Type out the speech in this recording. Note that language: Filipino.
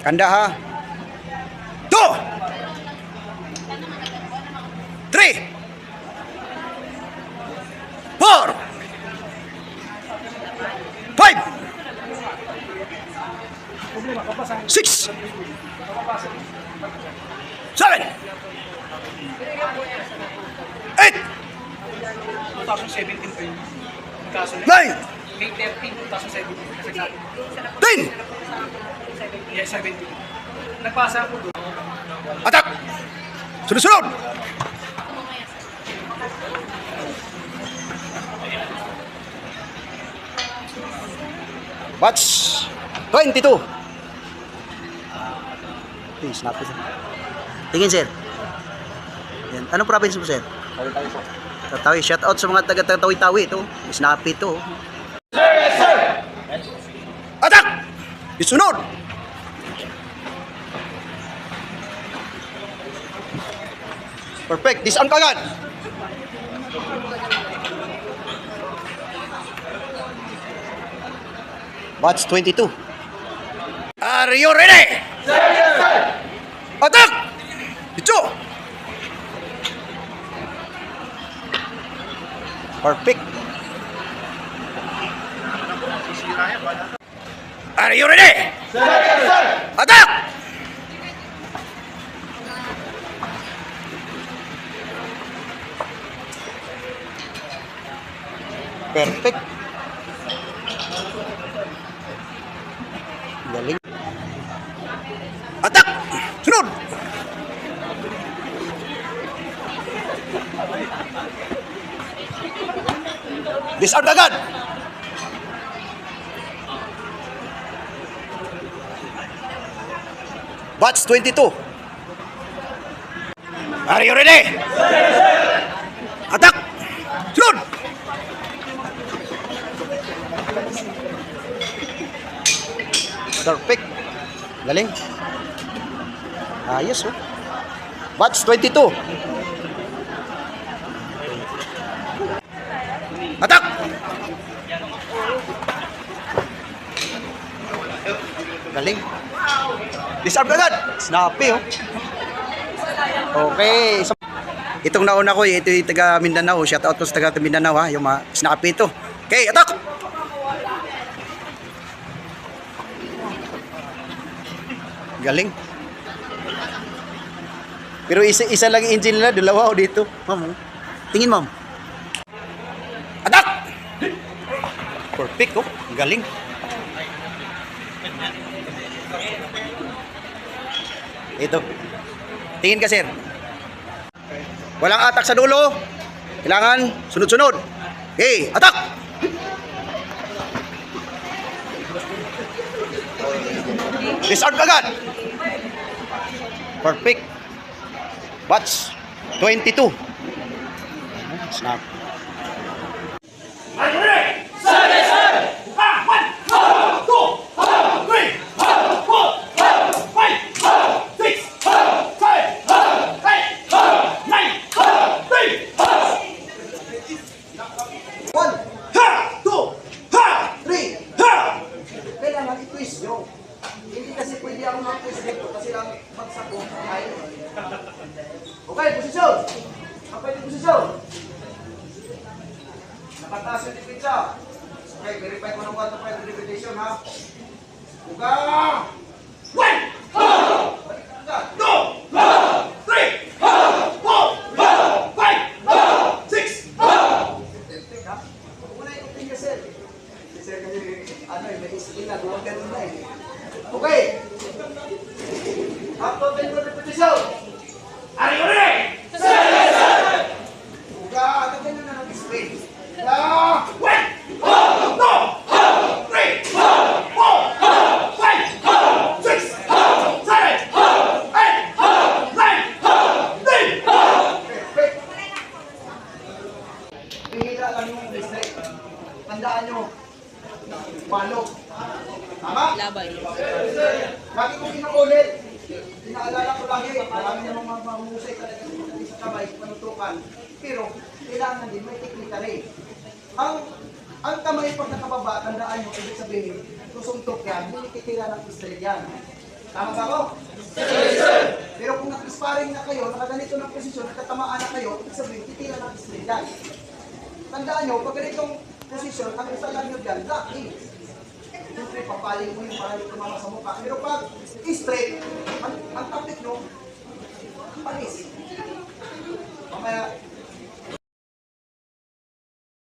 Kanda ha. 2 3 4 5 6 7 8 2017 pa yun. Kaso 9 May 13, 2017. 10 Yeah, 17. Nagpasa ako doon. Attack! Sunod-sunod! Watch 22. Please, snap it. Tingin, sir. Yan. Anong province mo, sir? Tawi-tawi. Shout out sa mga taga-Tawi-Tawi ito. Snap ito. Sir, yes, sir! Attack! Isunod! Perfect. Disarm ka agad. Watch 22. Are you ready? Sir, yes, sir! Attack! Ito! Perfect. Are you ready? Sir, yes, sir! Attack! Perfect. Galing. Attack! Sunod! Disarm agad! Batch 22. Are you ready? Attack! Sunod! Perfect. Galing. Ayos, oh. Batch 22. Attack! Galing. Disarm agad. Snappy, oh. Okay. So, itong nauna ko, ito yung taga Mindanao. Shout out ko sa taga Mindanao, ha. Yung mga snappy ito. Okay, attack! Galing. Pero isa lang yung engine nila, dalawa o dito. Ma'am, oh. Tingin, ma'am. Attack! Perfect, oh. Galing. Ito. Tingin ka, sir. Walang attack sa dulo. Kailangan sunod-sunod. Okay, attack! Disarm agad. Perfect. Batch 22. Snap. Are you ready? Sir, yes, sir! 1, 2, 3, 4, 5, 6, 7, 8, 9, 10. 1, 2, 3. Kailangan i-twist nyo. Hindi kasi pwede ako mag-twist dito kasi ang bagsak ko ay. Okay, posisyon. Apa yung posisyon? Nakataas yung depensa. Okay, verify ko ng 1 to 5 repetition, ha? Uga! 1, 2, 3, 4, 5, 6. Una yung tingin, sir. Sir, kasi may isila, huwag ganun na eh. Okay. Up to 10 repetition. Are you ready? Sir, yes, sir! Uga, tagyan nyo na ng display. 1, 2, 3, 4, 5, 6, 7, 8, 9, 10. Perfect. Pihila lang yung display. Tandaan nyo. Walo. Tama? Labay. Lagi kong inuulit. Pinaalala ko lagi. Marami namang mahusay talaga sa kamay, panutukan. Pero, kailangan din may teknika rin. Ang kamay pag nakababa, tandaan nyo, ibig sabihin, susuntok yan, hindi titira ng straight yan. Tama ba ako? Pero kung nag-sparring na kayo, nakaganito ng posisyon, nagkatamaan na kayo, ibig sabihin, titira ng straight yan. Tandaan nyo, pag ganitong posisyon, ang isa lang nyo dyan, locking. Siyempre, papaling mo yung para hindi tumama sa mukha. Pero pag straight, ang topic nyo,